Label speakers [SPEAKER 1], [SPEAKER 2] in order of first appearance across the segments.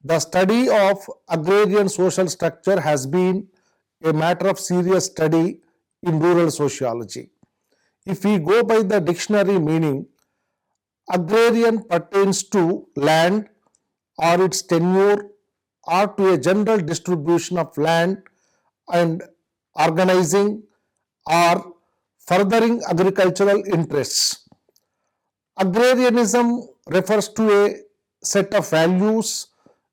[SPEAKER 1] The study of agrarian social structure has been a matter of serious study in rural sociology. If we go by the dictionary meaning, agrarian pertains to land or its tenure or to a general distribution of land and organizing or furthering agricultural interests. Agrarianism refers to a set of values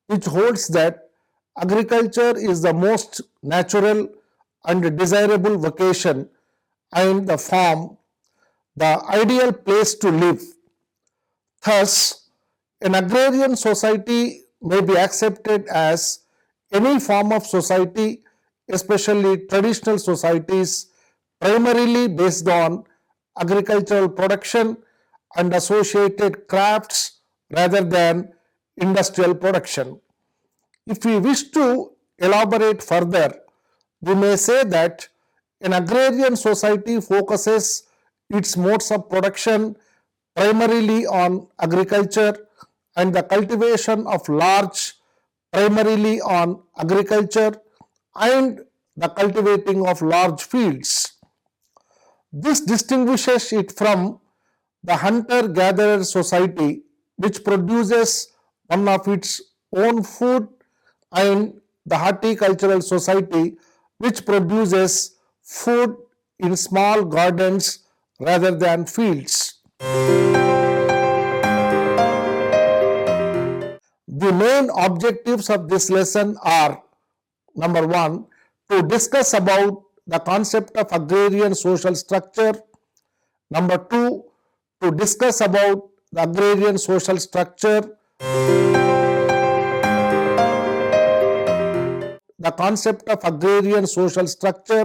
[SPEAKER 1] which holds that agriculture is the most natural and desirable vocation and the farm, the ideal place to live. Thus, an agrarian society may be accepted as any form of society, especially traditional societies, primarily based on agricultural production and associated crafts rather than industrial production. If we wish to elaborate further, we may say that an agrarian society focuses its modes of production primarily on agriculture and the cultivation of large primarily on agriculture and the cultivating of large fields. This distinguishes it from the hunter-gatherer society which produces one of its own food and the horticultural society which produces food in small gardens rather than fields. The main objectives of this lesson are: number one, to discuss about the concept of agrarian social structure. Number two, to discuss about the agrarian social structure, the concept of agrarian social structure.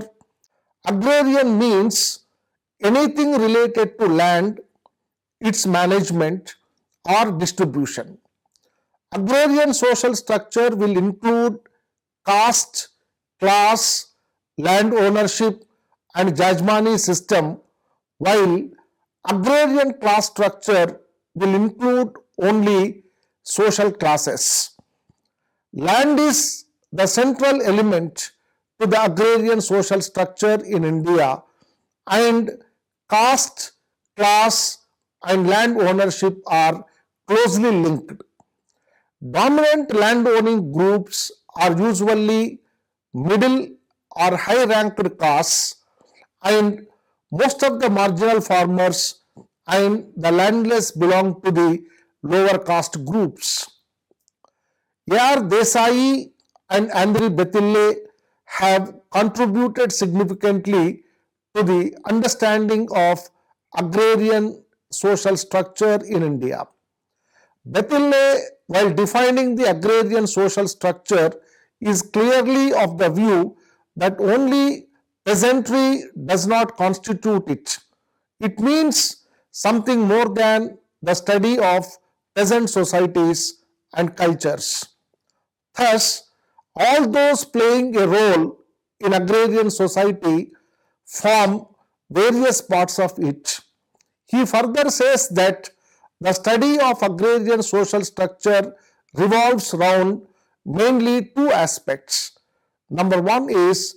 [SPEAKER 1] Agrarian means anything related to land, its management or distribution. Agrarian social structure will include caste, class, land ownership and jajmani system, while agrarian class structure will include only social classes. Land is the central element to the agrarian social structure in India, and caste, class and land ownership are closely linked. Dominant landowning groups are usually middle or high ranked castes, and most of the marginal farmers and the landless belong to the lower caste groups. A.R. Desai and Andri Betille have contributed significantly to the understanding of agrarian social structure in India. Betille, while defining the agrarian social structure, is clearly of the view that only peasantry does not constitute it. It means something more than the study of peasant societies and cultures. Thus, all those playing a role in agrarian society form various parts of it. He further says that the study of agrarian social structure revolves around mainly two aspects. Number one is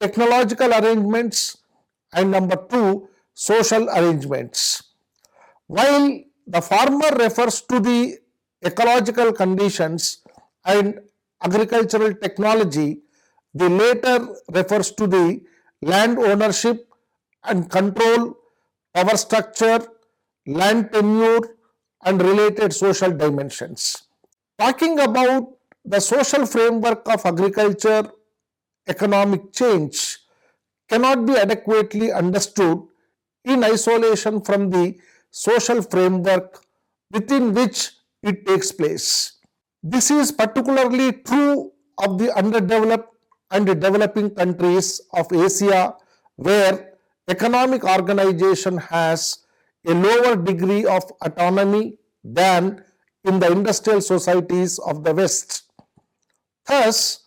[SPEAKER 1] technological arrangements and number two, social arrangements. While the former refers to the ecological conditions and agricultural technology, the latter refers to the land ownership and control, power structure, land tenure and related social dimensions. Talking about the social framework of agriculture, economic change cannot be adequately understood in isolation from the social framework within which it takes place. This is particularly true of the underdeveloped and developing countries of Asia, where economic organization has a lower degree of autonomy than in the industrial societies of the West. Thus,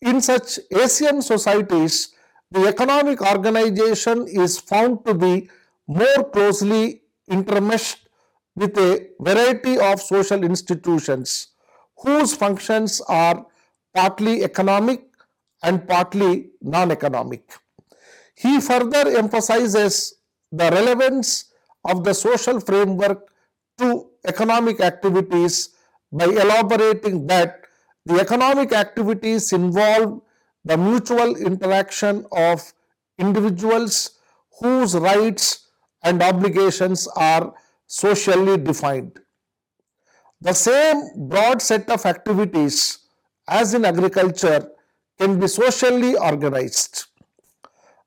[SPEAKER 1] in such Asian societies, the economic organization is found to be more closely intermeshed with a variety of social institutions whose functions are partly economic and partly non-economic. He further emphasizes the relevance of the social framework to economic activities by elaborating that the economic activities involve the mutual interaction of individuals whose rights and obligations are socially defined. The same broad set of activities as in agriculture can be socially organized.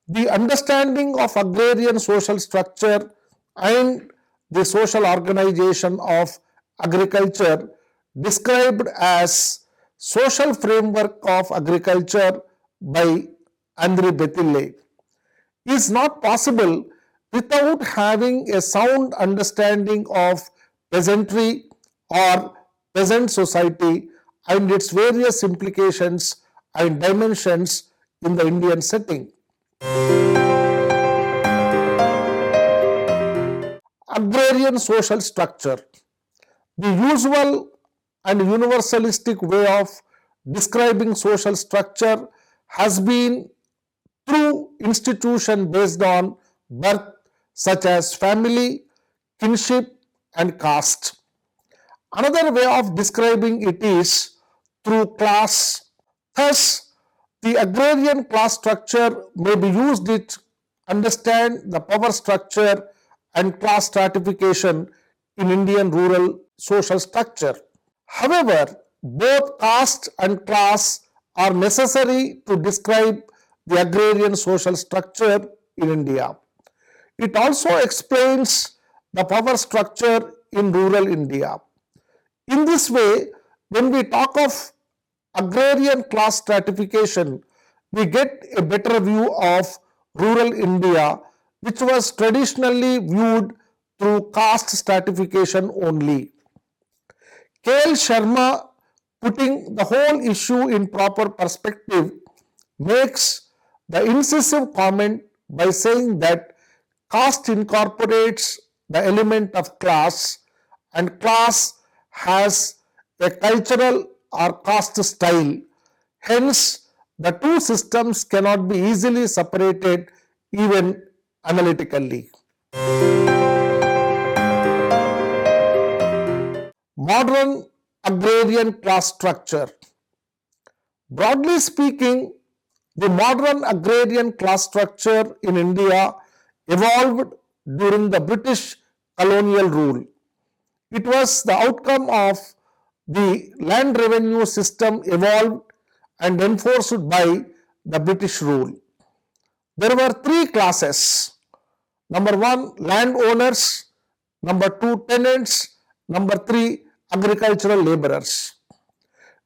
[SPEAKER 1] The understanding of agrarian social structure and the social organization of agriculture, described as Social Framework of Agriculture by Andre Bethile, is not possible without having a sound understanding of peasantry or peasant society and its various implications and dimensions in the Indian setting. Agrarian social structure. The usual and universalistic way of describing social structure has been through institution based on birth, such as family, kinship, and caste. Another way of describing it is through class. Thus, the agrarian class structure may be used to understand the power structure and class stratification in Indian rural social structure. However, both caste and class are necessary to describe the agrarian social structure in India. It also explains the power structure in rural India. In this way, when we talk of agrarian class stratification, we get a better view of rural India, which was traditionally viewed through caste stratification only. K.L. Sharma, putting the whole issue in proper perspective, makes the incisive comment by saying that caste incorporates the element of class and class has a cultural or caste style. Hence, the two systems cannot be easily separated even analytically. Modern agrarian class structure. Broadly speaking, the modern agrarian class structure in India evolved during the British colonial rule. It was the outcome of the land revenue system evolved and enforced by the British rule. There were three classes. Number one, landowners. Number two, tenants. Number three, agricultural laborers.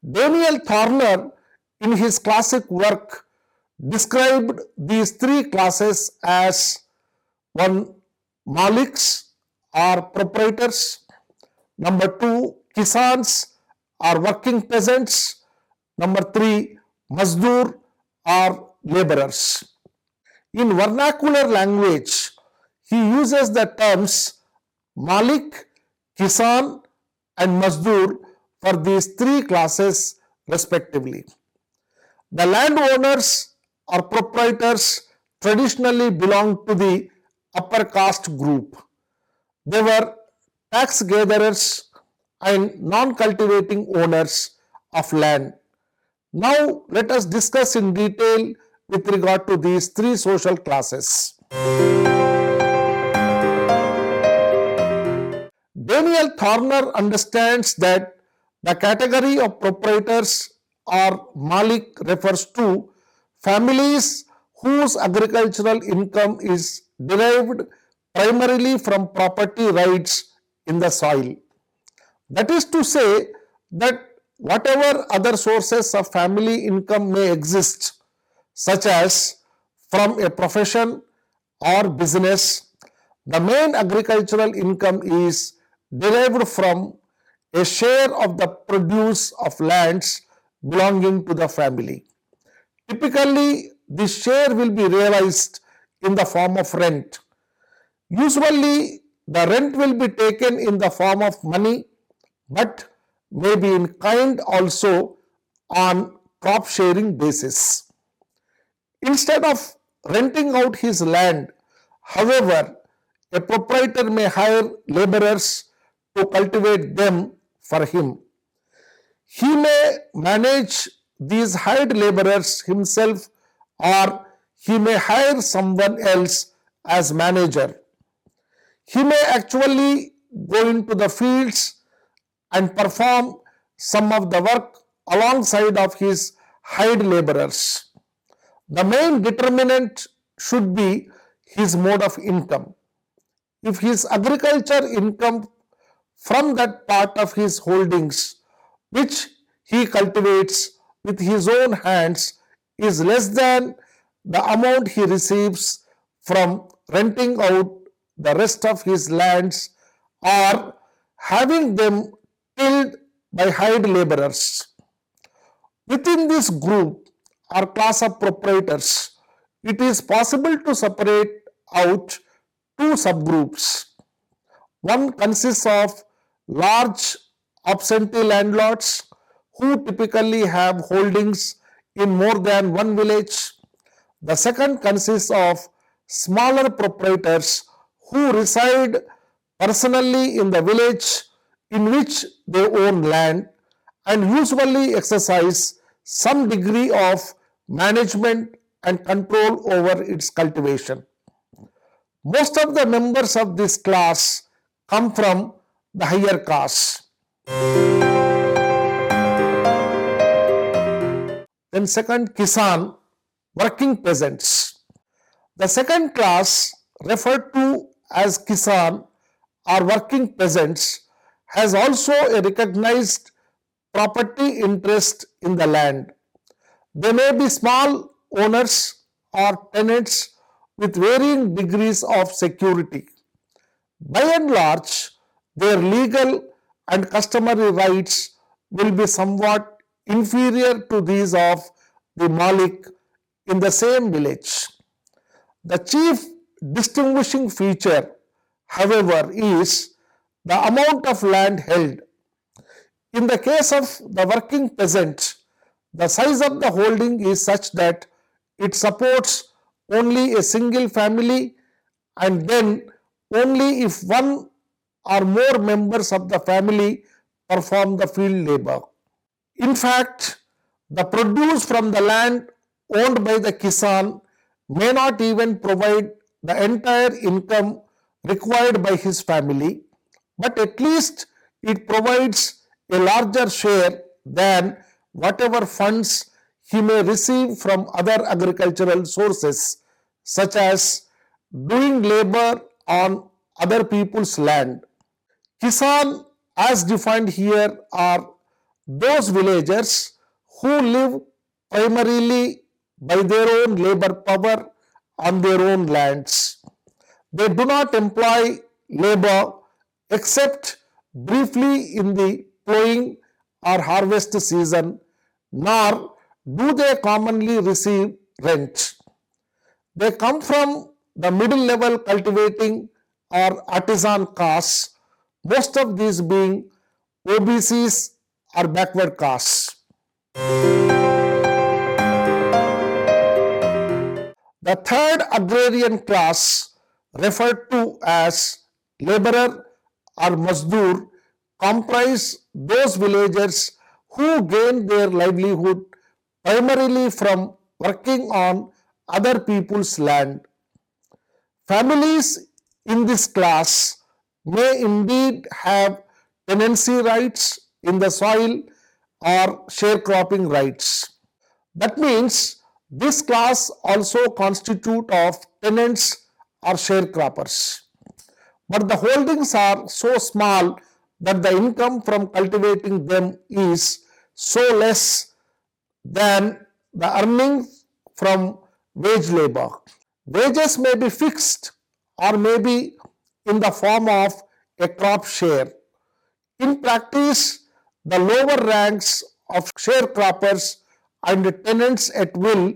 [SPEAKER 1] Daniel Thorner, in his classic work, described these three classes as one, maliks or proprietors. Number two, kisans or working peasants. Number three, mazdoor or laborers. In vernacular language, he uses the terms malik, kisan and mazdoor for these three classes respectively. The landowners or proprietors traditionally belonged to the upper caste group. They were tax gatherers and non-cultivating owners of land. Now let us discuss in detail with regard to these three social classes. Daniel Thorner understands that the category of proprietors or malik refers to families whose agricultural income is derived primarily from property rights in the soil. That is to say that whatever other sources of family income may exist, such as from a profession or business, the main agricultural income is derived from a share of the produce of lands belonging to the family. Typically, this share will be realized in the form of rent. Usually, the rent will be taken in the form of money, but maybe in kind also on crop sharing basis. Instead of renting out his land, however, a proprietor may hire laborers to cultivate them for him. He may manage these hired laborers himself, or he may hire someone else as manager. He may actually go into the fields and perform some of the work alongside of his hired laborers. The main determinant should be his mode of income. If his agriculture income from that part of his holdings which he cultivates with his own hands is less than the amount he receives from renting out the rest of his lands or having them tilled by hired laborers. Within this group or class of proprietors, it is possible to separate out two subgroups. One consists of large absentee landlords who typically have holdings in more than one village. The second consists of smaller proprietors who reside personally in the village in which they own land and usually exercise some degree of management and control over its cultivation. Most of the members of this class come from the higher castes. Then second, Kisan, working peasants. The second class, referred to as Kisan or working peasants, has also a recognized property interest in the land. They may be small owners or tenants with varying degrees of security. By and large, their legal and customary rights will be somewhat inferior to these of the Malik in the same village. The chief distinguishing feature, however, is the amount of land held. In the case of the working peasant, the size of the holding is such that it supports only a single family and then only if one or more members of the family perform the field labor. In fact, the produce from the land owned by the Kisan may not even provide the entire income required by his family, but at least it provides a larger share than whatever funds he may receive from other agricultural sources, such as doing labor on other people's land. Kisan, as defined here, are those villagers who live primarily by their own labor power on their own lands. They do not employ labor except briefly in the plowing or harvest season, nor do they commonly receive rent. They come from the middle level cultivating or artisan castes, most of these being OBCs or backward castes. The third agrarian class, referred to as laborer or mazdoor, comprise those villagers who gain their livelihood primarily from working on other people's land. Families in this class may indeed have tenancy rights in the soil or sharecropping rights. That means this class also constitute of tenants or sharecroppers. But the holdings are so small that the income from cultivating them is so less than the earnings from wage labor. Wages may be fixed or may be in the form of a crop share. In practice, the lower ranks of sharecroppers and tenants at will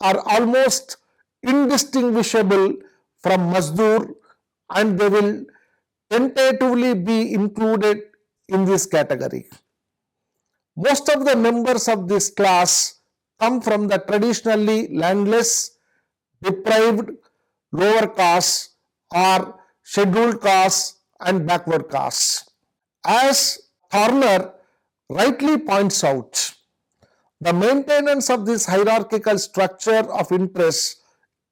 [SPEAKER 1] are almost indistinguishable from mazdoor, and they will tentatively be included in this category. Most of the members of this class come from the traditionally landless, deprived, lower castes or scheduled castes and backward castes. As Thorner rightly points out, the maintenance of this hierarchical structure of interest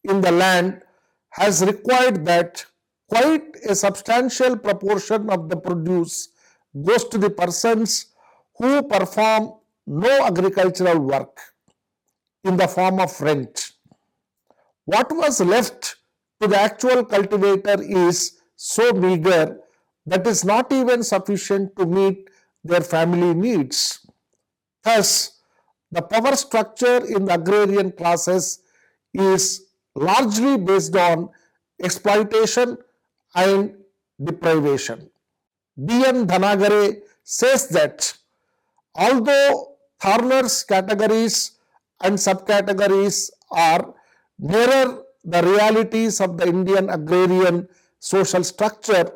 [SPEAKER 1] in the land has required that quite a substantial proportion of the produce goes to the persons who perform no agricultural work in the form of rent. What was left to the actual cultivator is so meager that is not even sufficient to meet their family needs. Thus, the power structure in the agrarian classes is largely based on exploitation and deprivation. D.N. Dhanagare says that although Thorner's categories and subcategories are nearer the realities of the Indian agrarian social structure,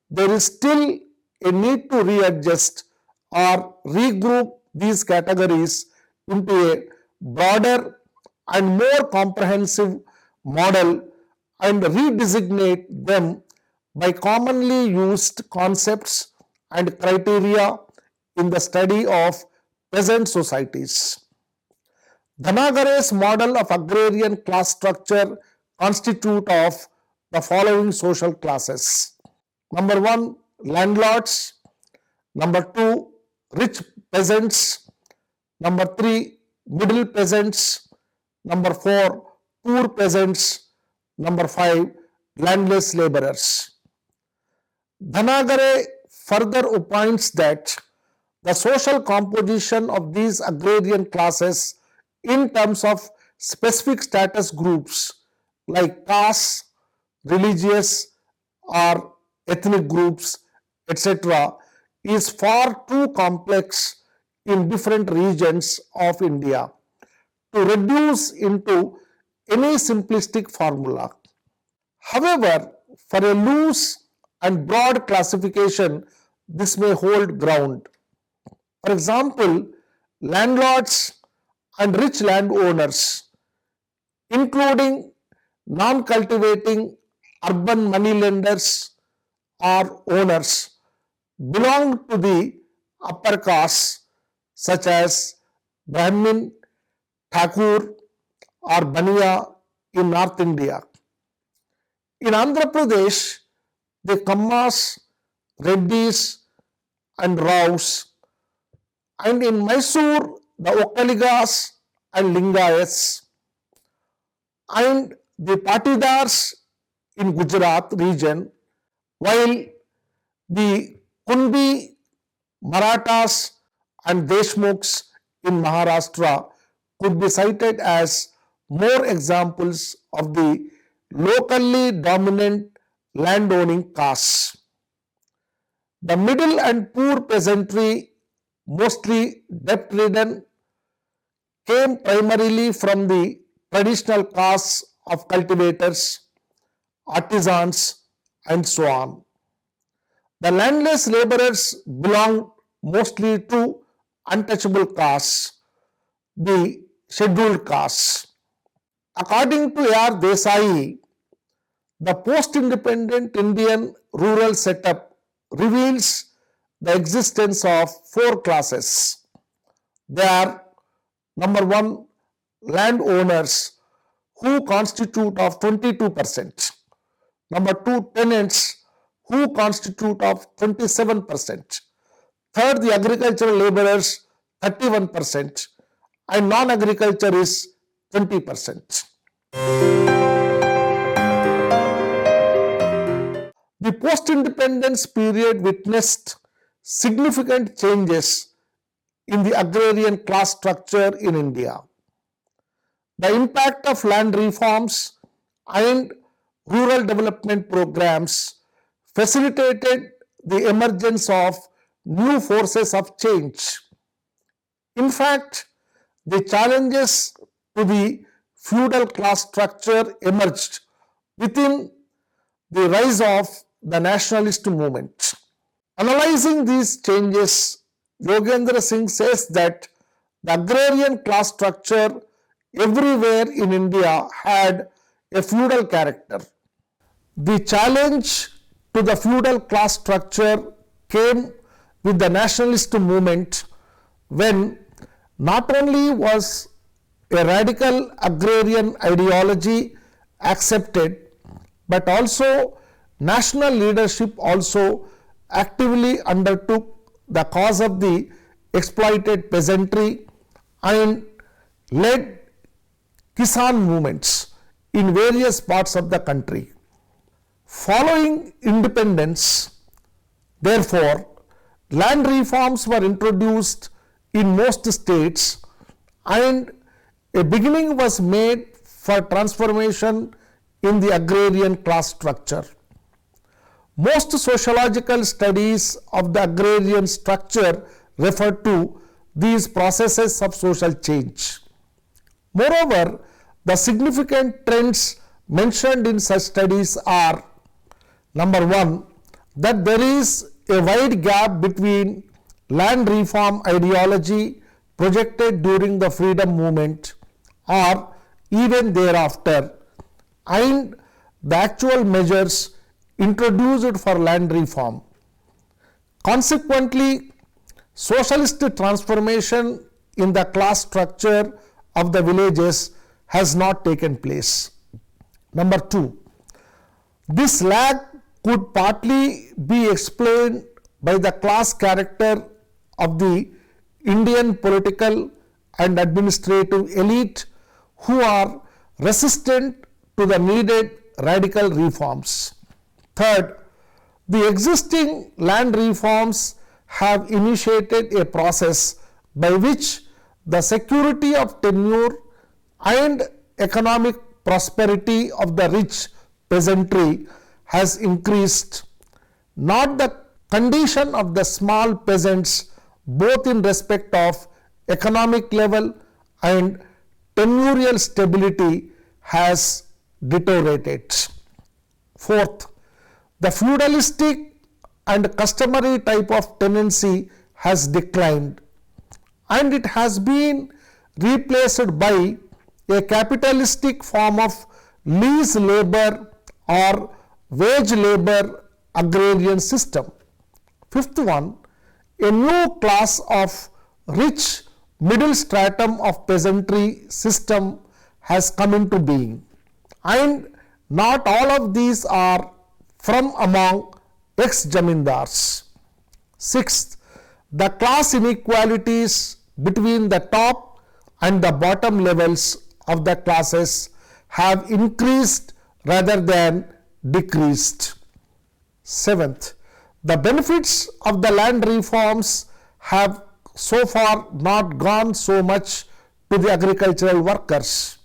[SPEAKER 1] there is still a need to readjust or regroup these categories into a broader and more comprehensive model and redesignate them by commonly used concepts and criteria in the study of peasant societies. Dhanagare's model of agrarian class structure constitute of the following social classes. Number 1, landlords. Number 2, rich peasants. Number 3, middle peasants. Number 4, poor peasants. Number 5, landless laborers. Dhanagare further opines that the social composition of these agrarian classes in terms of specific status groups like castes, religious or ethnic groups, etc., is far too complex in different regions of India to reduce into any simplistic formula. However, for a loose and broad classification, this may hold ground. For example, landlords and rich landowners, including non-cultivating urban moneylenders or owners, belong to the upper castes such as Brahmin, Thakur or Baniya in North India. In Andhra Pradesh, the Kammas, Reddis and Raus, and in Mysore, the Okkaligas and Lingayats, and the Patidars in Gujarat region, while the Kunbi, Marathas and Deshmukhs in Maharashtra could be cited as more examples of the locally dominant landowning castes. The middle and poor peasantry, mostly debt-ridden, came primarily from the traditional castes of cultivators, artisans, and so on. The landless laborers belonged mostly to untouchable castes, the scheduled castes. According to A.R. Desai, the post-independent Indian rural setup reveals the existence of 4 classes. They are: number 1, landowners who constitute of 22%. Number 2, tenants who constitute of 27%. Third, the agricultural laborers 31% and non-agriculture is 20%. The post-independence period witnessed significant changes in the agrarian class structure in India. The impact of land reforms and rural development programs facilitated the emergence of new forces of change. In fact, the challenges to the feudal class structure emerged within the rise of the nationalist movement. Analyzing these changes Yogendra Singh says that the agrarian class structure everywhere in India had a feudal character. The challenge to the feudal class structure came with the nationalist movement when not only was a radical agrarian ideology accepted, but also national leadership also actively undertook the cause of the exploited peasantry and led Kisan movements in various parts of the country. Following independence, therefore, land reforms were introduced in most states and a beginning was made for transformation in the agrarian class structure. Most sociological studies of the agrarian structure refer to these processes of social change. Moreover, the significant trends mentioned in such studies are: number one, that there is a wide gap between land reform ideology projected during the freedom movement or even thereafter and the actual measures introduced for land reform. Consequently, socialist transformation in the class structure of the villages has not taken place. Number two, this lag could partly be explained by the class character of the Indian political and administrative elite who are resistant to the needed radical reforms. Third, the existing land reforms have initiated a process by which the security of tenure and economic prosperity of the rich peasantry has increased, not the condition of the small peasants, both in respect of economic level and tenurial stability has deteriorated. Fourth, the feudalistic and customary type of tenancy has declined and it has been replaced by a capitalistic form of lease labor or wage labor agrarian system. Fifth one, a new class of rich middle stratum of peasantry system has come into being, and not all of these are from among ex-jamindars. Sixth, the class inequalities between the top and the bottom levels of the classes have increased rather than decreased. Seventh, the benefits of the land reforms have so far not gone so much to the agricultural workers.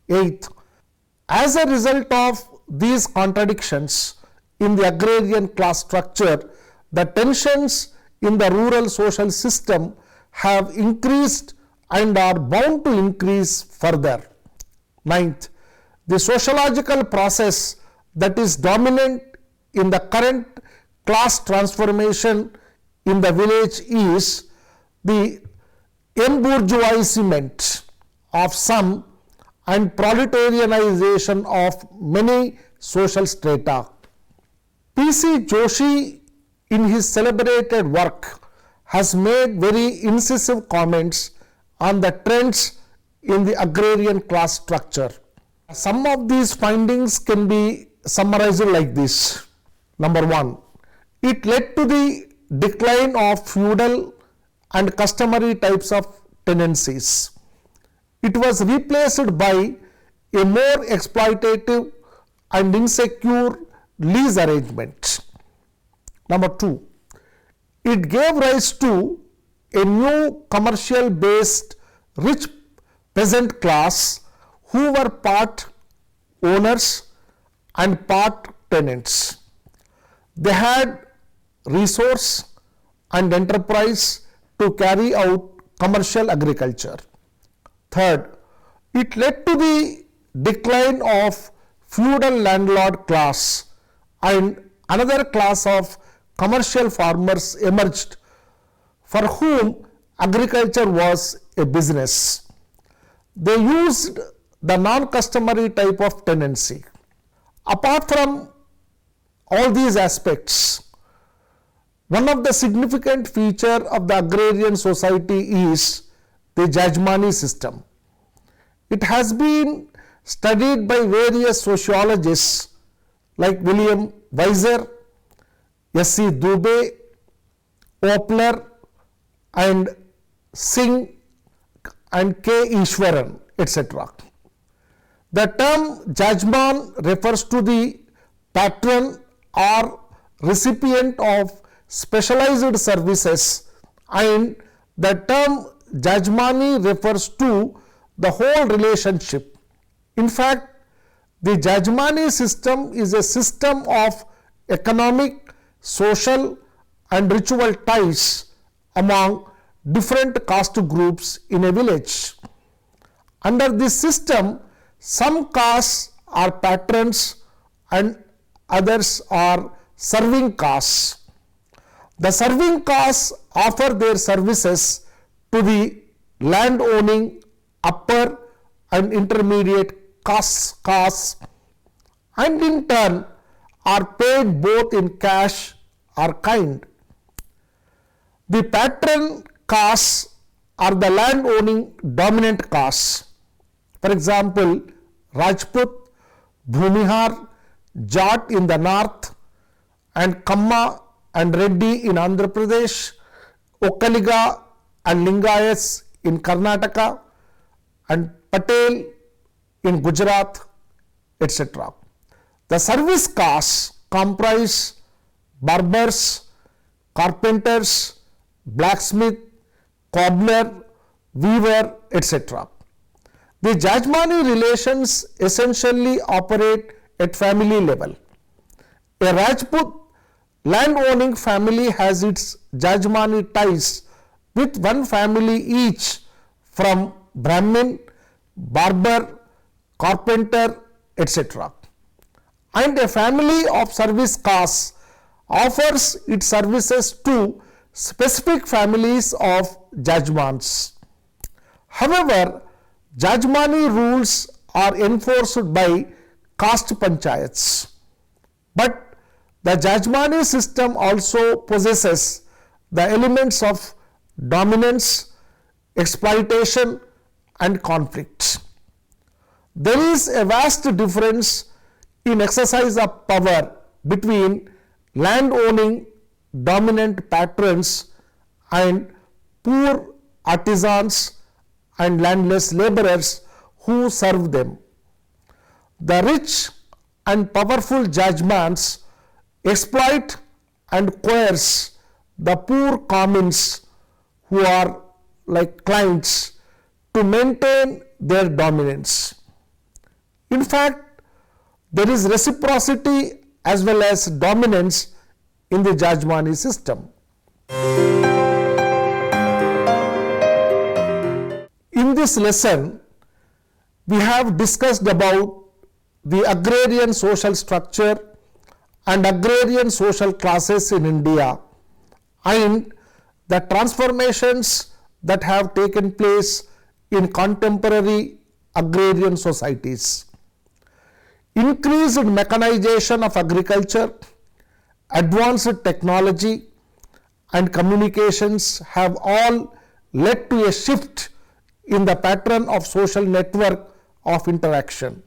[SPEAKER 1] Eighth, as a result of these contradictions in the agrarian class structure, the tensions in the rural social system have increased and are bound to increase further. Ninth, the sociological process that is dominant in the current class transformation in the village is the embourgeoisement of some and proletarianization of many social strata. P.C. Joshi, in his celebrated work, has made very incisive comments on the trends in the agrarian class structure. Some of these findings can be summarized like this. Number one, it led to the decline of feudal and customary types of tenancies. It was replaced by a more exploitative and insecure lease arrangement. Number two, it gave rise to a new commercial based rich peasant class who were part owners and part tenants. They had resource and enterprise to carry out commercial agriculture. Third, it led to the decline of feudal landlord class and another class of commercial farmers emerged for whom agriculture was a business. They used the non-customary type of tenancy. Apart from all these aspects, one of the significant features of the agrarian society is the jajmani system. It has been studied by various sociologists like William Weiser, S.C. Dubé, Opler, and Singh and K. Ishwaran, etc. The term jajman refers to the patron or recipient of specialized services, and the term jajmani refers to the whole relationship. In fact, the jajmani system is a system of economic, social, and ritual ties among different caste groups in a village. Under this system, some castes are patrons and others are serving castes. The serving castes offer their services to the land owning upper and intermediate castes and in turn are paid both in cash or kind. The patron castes are the land owning dominant castes. For example, Rajput, Bhumihar, Jat in the north, and Kamma and Reddy in Andhra Pradesh, Okkaliga and Lingayats in Karnataka, and Patel in Gujarat, etc. The service castes comprise barbers, carpenters, blacksmith, cobbler, weaver, etc. The jajmani relations essentially operate at family level. A Rajput land-owning family has its jajmani ties with one family each from Brahmin, barber, carpenter, etc. And a family of service castes offers its services to specific families of jajmans. However, jajmani rules are enforced by caste panchayats. But the jajmani system also possesses the elements of dominance, exploitation, and conflict. There is a vast difference in exercise of power between land owning dominant patrons and poor artisans and landless laborers who serve them. The rich and powerful jajmans exploit and coerce the poor commons who are like clients to maintain their dominance. In fact, there is reciprocity as well as dominance in the jajmani system. In this lesson, we have discussed about the agrarian social structure and agrarian social classes in India and the transformations that have taken place in contemporary agrarian societies. Increased mechanization of agriculture, advanced technology, and communications have all led to a shift in the pattern of social network of interaction.